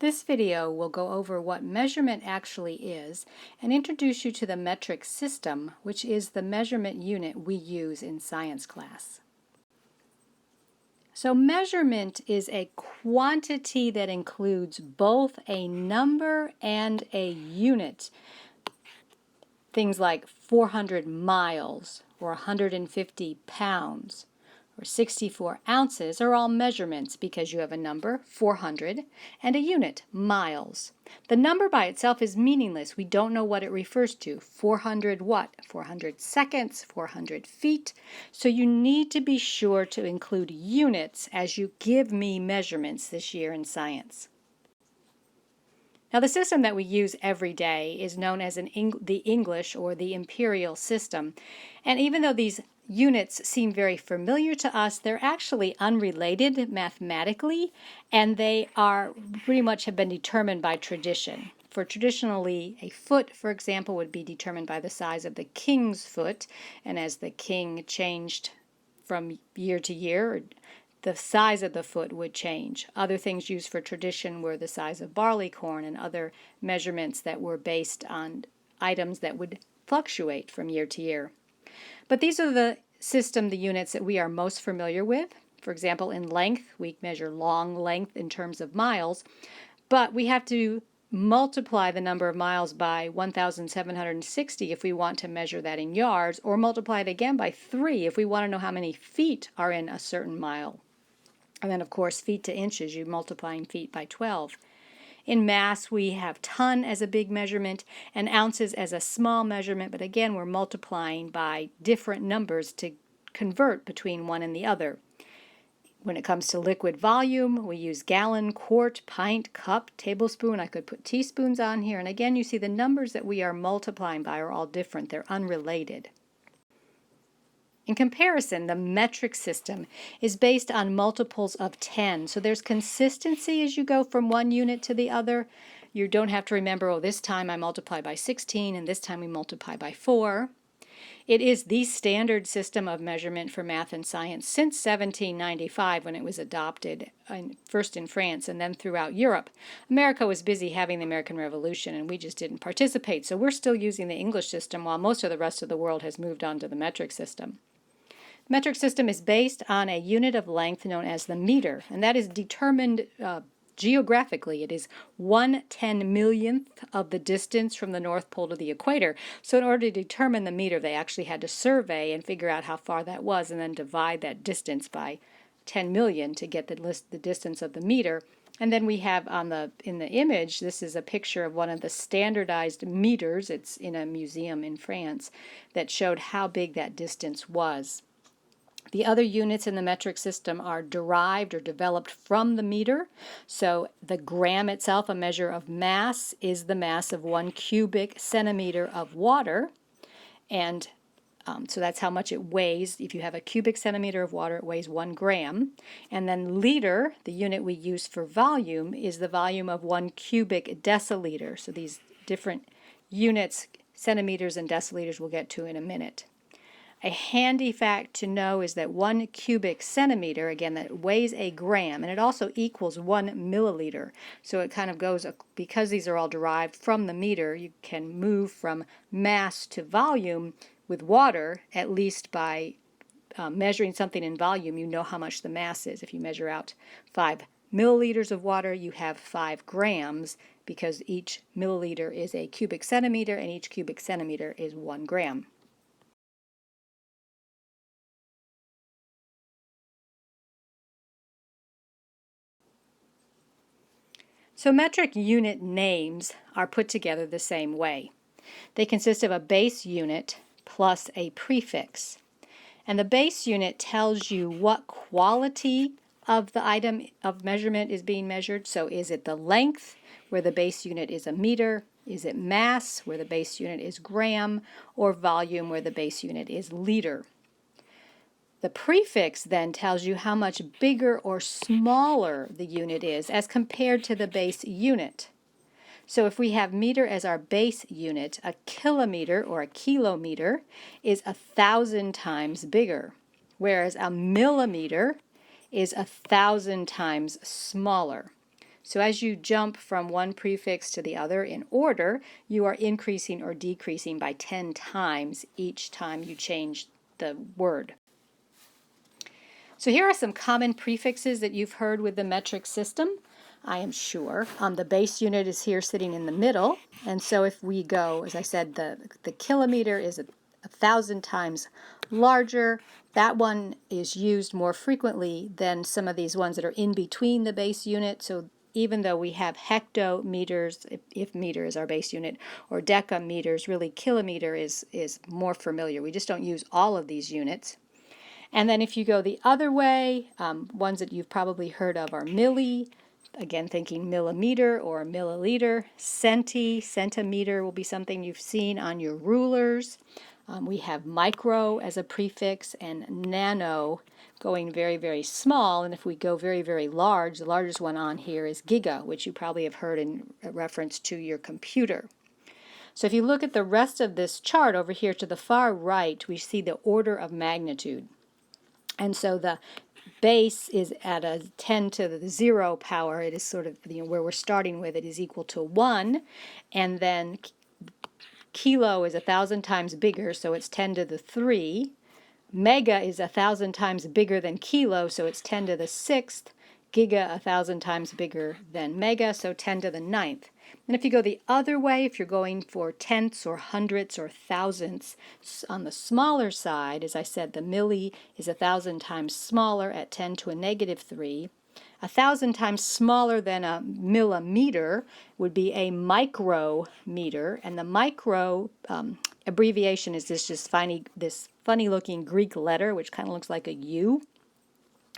This video will go over what measurement actually is and introduce you to the metric system, which is the measurement unit we use in science class. So measurement is a quantity that includes both a number and a unit. Things like 400 miles or 150 pounds or 64 ounces are all measurements because you have a number, 400, and a unit, miles. The number by itself is meaningless. We don't know what it refers to. 400 what? 400 seconds, 400 feet. So you need to be sure to include units as you give me measurements this year in science. Now, the system that we use every day is known as the English or the Imperial system. And even though these units seem very familiar to us, they're actually unrelated mathematically, and they are pretty much have been determined by tradition. For traditionally, a foot, for example, would be determined by the size of the king's foot, and as the king changed from year to year, the size of the foot would change. Other things used for tradition were the size of barley corn and other measurements that were based on items that would fluctuate from year to year. But these are the units that we are most familiar with. For example, in length, we measure long length in terms of miles, but we have to multiply the number of miles by 1,760 if we want to measure that in yards, or multiply it again by 3 if we want to know how many feet are in a certain mile. And then, of course, feet to inches, you're multiplying feet by 12. In mass, we have ton as a big measurement and ounces as a small measurement, but again, we're multiplying by different numbers to convert between one and the other. When it comes to liquid volume, we use gallon, quart, pint, cup, tablespoon. I could put teaspoons on here. And again, you see the numbers that we are multiplying by are all different. They're unrelated. In comparison, the metric system is based on multiples of 10. So there's consistency as you go from one unit to the other. You don't have to remember, oh, this time I multiply by 16 and this time we multiply by 4. It is the standard system of measurement for math and science since 1795 when it was adopted, first in France and then throughout Europe. America was busy having the American Revolution and we just didn't participate. So we're still using the English system while most of the rest of the world has moved on to the metric system. The metric system is based on a unit of length known as the meter, and that is determined geographically. It is 1/10,000,000th of the distance from the North Pole to the equator. So in order to determine the meter, they actually had to survey and figure out how far that was and then divide that distance by 10 million to get the distance of the meter. And then we have in the image, this is a picture of one of the standardized meters. It's in a museum in France that showed how big that distance was. The other units in the metric system are derived or developed from the meter. So the gram itself, a measure of mass, is the mass of 1 cubic centimeter of water. And so that's how much it weighs. If you have a cubic centimeter of water, it weighs 1 gram. And then liter, the unit we use for volume, is the volume of 1 cubic deciliter. So these different units, centimeters and deciliters, we'll get to in a minute. A handy fact to know is that 1 cubic centimeter, again, that weighs a gram, and it also equals 1 milliliter. So it kind of goes, because these are all derived from the meter, you can move from mass to volume with water, at least by measuring something in volume, you know how much the mass is. If you measure out 5 milliliters of water, you have 5 grams, because each milliliter is a cubic centimeter, and each cubic centimeter is 1 gram. So metric unit names are put together the same way. They consist of a base unit plus a prefix. And the base unit tells you what quality of the item of measurement is being measured. So is it the length, where the base unit is a meter? Is it mass, where the base unit is gram? Or volume, where the base unit is liter? The prefix then tells you how much bigger or smaller the unit is as compared to the base unit. So if we have meter as our base unit, a kilometer or a kilometer is 1,000 times bigger, whereas a millimeter is 1,000 times smaller. So as you jump from one prefix to the other in order, you are increasing or decreasing by 10 times each time you change the word. So here are some common prefixes that you've heard with the metric system, I am sure. The base unit is here sitting in the middle, and so if we go, as I said, the kilometer is 1,000 times larger. That one is used more frequently than some of these ones that are in between the base unit. So even though we have hectometers, if meter is our base unit, or decameters, really kilometer is more familiar. We just don't use all of these units. And then if you go the other way, ones that you've probably heard of are milli, again thinking millimeter or milliliter. Centimeter will be something you've seen on your rulers. We have micro as a prefix and nano going very, very small. And if we go very, very large, the largest one on here is giga, which you probably have heard in reference to your computer. So if you look at the rest of this chart over here to the far right, we see the order of magnitude. And so the base is at a 10 to the 0 power. It is sort of, where we're starting with it is equal to 1. And then kilo is 1,000 times bigger, so it's 10 to the 3. Mega is 1,000 times bigger than kilo, so it's 10 to the 6th. Giga 1,000 times bigger than mega, so 10 to the 9th. And if you go the other way, if you're going for tenths or hundredths or thousandths, on the smaller side, as I said, the milli is 1,000 times smaller at 10 to a negative 3. 1,000 times smaller than a millimeter would be a micrometer, and the micro abbreviation is this funny looking Greek letter, which kind of looks like a U.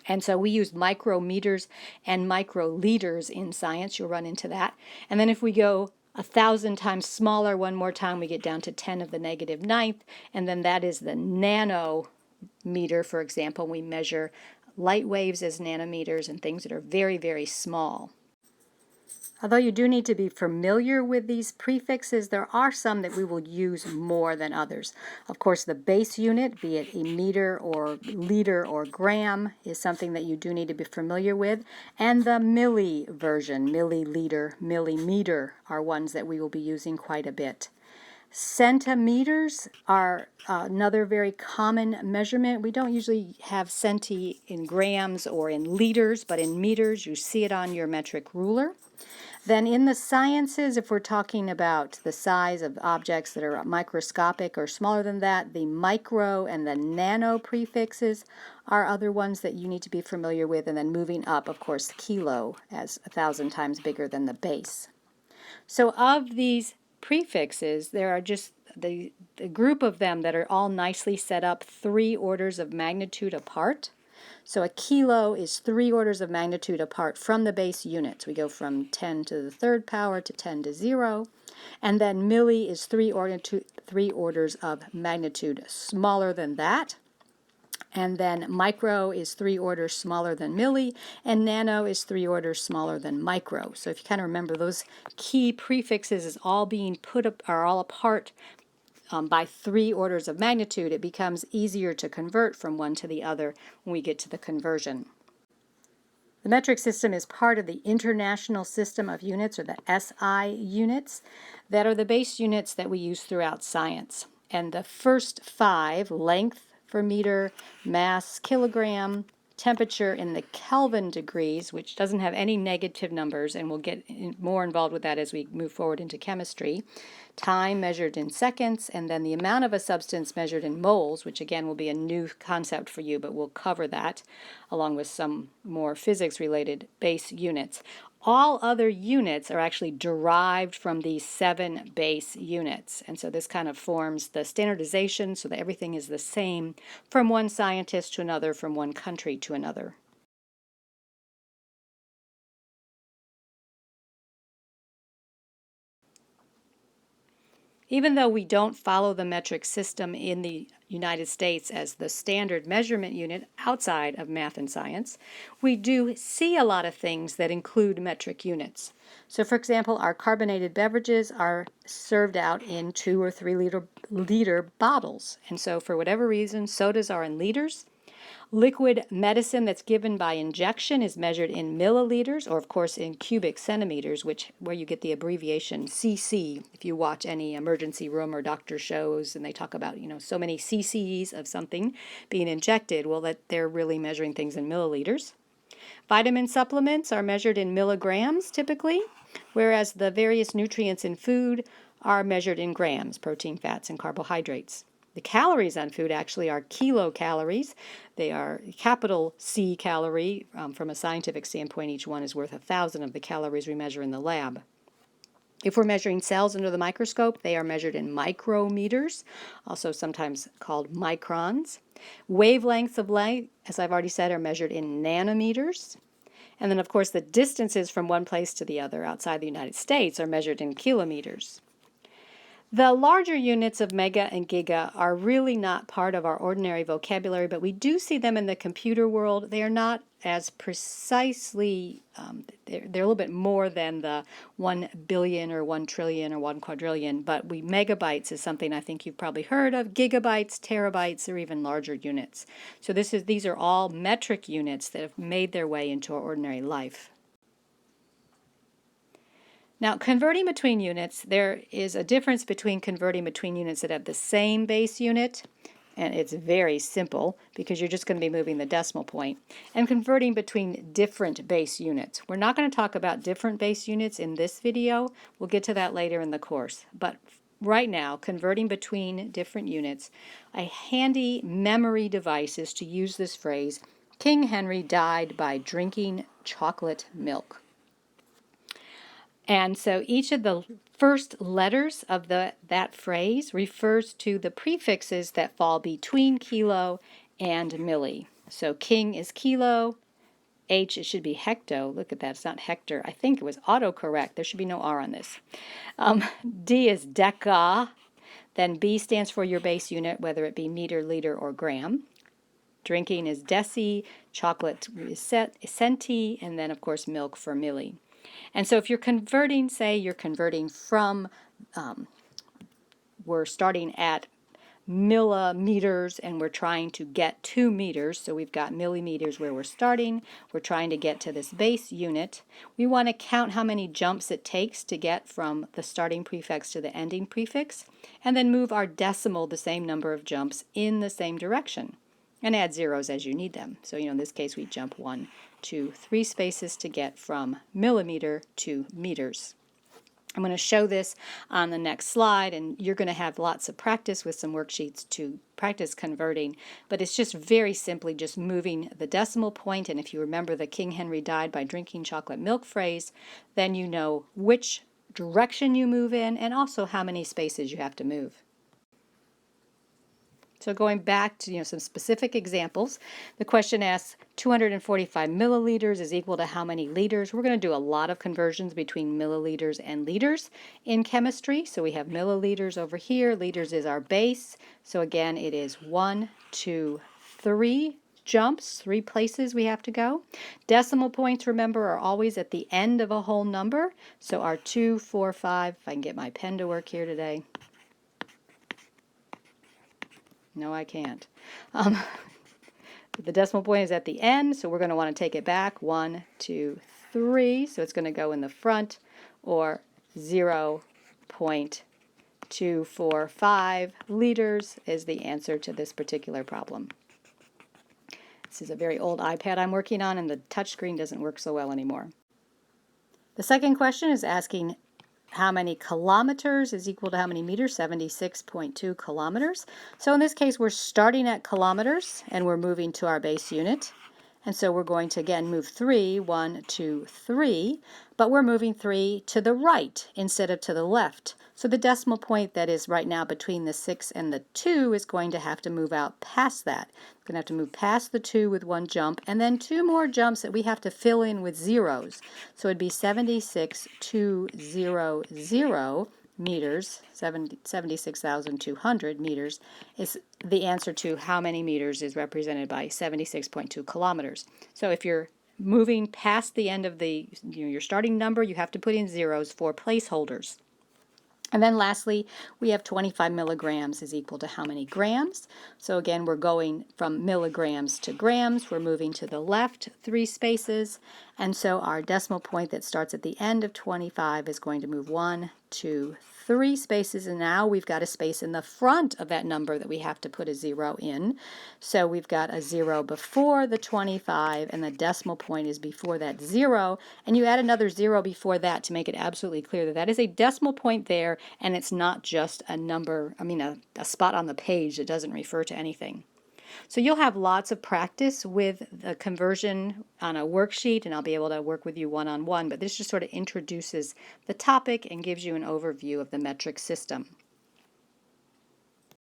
And so we use micrometers and microliters in science. You'll run into that. And then if we go 1,000 times smaller one more time, we get down to 10 to the negative 9th. And then that is the nanometer, for example. We measure light waves as nanometers and things that are very, very small. Although you do need to be familiar with these prefixes, there are some that we will use more than others. Of course, the base unit, be it a meter or liter or gram, is something that you do need to be familiar with. And the milli version, milliliter, millimeter, are ones that we will be using quite a bit. Centimeters are another very common measurement. We don't usually have centi in grams or in liters, but in meters. You see it on your metric ruler. Then in the sciences, if we're talking about the size of objects that are microscopic or smaller than that, the micro and the nano prefixes are other ones that you need to be familiar with. And then moving up, of course, kilo as 1,000 times bigger than the base. So of these prefixes, there are just the group of them that are all nicely set up 3 orders of magnitude apart. So a kilo is 3 orders of magnitude apart from the base units. We go from 10 to the 3rd power to 10 to 0. And then milli is 3 orders of magnitude smaller than that. And then micro is 3 orders smaller than milli, and nano is 3 orders smaller than micro. So if you kind of remember those key prefixes is all being put up, are all apart by 3 orders of magnitude, it becomes easier to convert from one to the other when we get to the conversion. The metric system is part of the International System of Units, or the SI units, that are the base units that we use throughout science. And the first 5, length for meter, mass, kilogram, temperature in the Kelvin degrees, which doesn't have any negative numbers, and we'll get more involved with that as we move forward into chemistry. Time measured in seconds, and then the amount of a substance measured in moles, which again will be a new concept for you, but we'll cover that along with some more physics-related base units. All other units are actually derived from these 7 base units, and so this kind of forms the standardization so that everything is the same from one scientist to another, from one country to another. Even though we don't follow the metric system in the United States as the standard measurement unit outside of math and science, we do see a lot of things that include metric units. So for example, our carbonated beverages are served out in 2 or 3 liter bottles. And so for whatever reason, sodas are in liters. Liquid medicine that's given by injection is measured in milliliters, or of course in cubic centimeters, where you get the abbreviation cc. If you watch any emergency room or doctor shows and they talk about, so many cc's of something being injected, well, that they're really measuring things in milliliters. Vitamin supplements are measured in milligrams typically, whereas the various nutrients in food are measured in grams, protein, fats, and carbohydrates. The calories on food actually are kilocalories. They are capital C calorie. From a scientific standpoint, each one is worth 1,000 of the calories we measure in the lab. If we're measuring cells under the microscope, they are measured in micrometers, also sometimes called microns. Wavelengths of light, as I've already said, are measured in nanometers. And then, of course, the distances from one place to the other outside the United States are measured in kilometers. The larger units of mega and giga are really not part of our ordinary vocabulary, but we do see them in the computer world. They are not as precisely, they're a little bit more than the 1 billion or 1 trillion or 1 quadrillion, but megabytes is something I think you've probably heard of. Gigabytes, terabytes, or even larger units. So these are all metric units that have made their way into our ordinary life. Now, converting between units, there is a difference between converting between units that have the same base unit, and it's very simple because you're just going to be moving the decimal point, and converting between different base units. We're not going to talk about different base units in this video. We'll get to that later in the course. But right now, converting between different units, a handy memory device is to use this phrase, King Henry died by drinking chocolate milk. And so each of the first letters of that phrase refers to the prefixes that fall between kilo and milli. So king is kilo, H, it should be hecto. Look at that, it's not hector. I think it was autocorrect. There should be no R on this. D is deca. Then B stands for your base unit, whether it be meter, liter, or gram. Drinking is deci, chocolate is centi, and then, of course, milk for milli. And so if you're converting, say you're converting from, we're starting at millimeters and we're trying to get to meters, so we've got millimeters where we're starting, we're trying to get to this base unit. We want to count how many jumps it takes to get from the starting prefix to the ending prefix, and then move our decimal the same number of jumps in the same direction, and add zeros as you need them. So, in this case we jump 1, 2, 3 spaces to get from millimeter to meters. I'm going to show this on the next slide, and you're going to have lots of practice with some worksheets to practice converting, but it's just very simply just moving the decimal point, and if you remember the King Henry died by drinking chocolate milk phrase, then you know which direction you move in and also how many spaces you have to move. So going back to some specific examples, the question asks 245 milliliters is equal to how many liters? We're going to do a lot of conversions between milliliters and liters in chemistry. So we have milliliters over here. Liters is our base. So again, it is 1, 2, 3 jumps, 3 places we have to go. Decimal points, remember, are always at the end of a whole number. So our 2, 4, 5, if I can get my pen to work here today. No, I can't. The decimal point is at the end, so we're going to want to take it back. 1, 2, 3. So it's going to go in the front, or 0.245 liters is the answer to this particular problem. This is a very old iPad I'm working on, and the touchscreen doesn't work so well anymore. The second question is asking how many kilometers is equal to how many meters? 76.2 kilometers. So in this case, we're starting at kilometers, and we're moving to our base unit. And so we're going to, again, move 3, 1, 2, 3, but we're moving 3 to the right instead of to the left. So the decimal point that is right now between the 6 and the 2 is going to have to move out past that. We're going to have to move past the 2 with 1 jump, and then 2 more jumps that we have to fill in with zeros. So it'd be 76,200 meters, 76,200 meters is the answer to how many meters is represented by 76.2 kilometers. So if you're moving past the end of your starting number, you have to put in zeros for placeholders. And then lastly, we have 25 milligrams is equal to how many grams? So again, we're going from milligrams to grams. We're moving to the left 3 spaces. And so our decimal point that starts at the end of 25 is going to move 1, 2, 3 spaces. And now we've got a space in the front of that number that we have to put a 0 in. So we've got a 0 before the 25, and the decimal point is before that 0. And you add another 0 before that to make it absolutely clear that that is a decimal point there, and it's not just a number, a spot on the page that doesn't refer to anything. So you'll have lots of practice with the conversion on a worksheet, and I'll be able to work with you one-on-one, but this just sort of introduces the topic and gives you an overview of the metric system.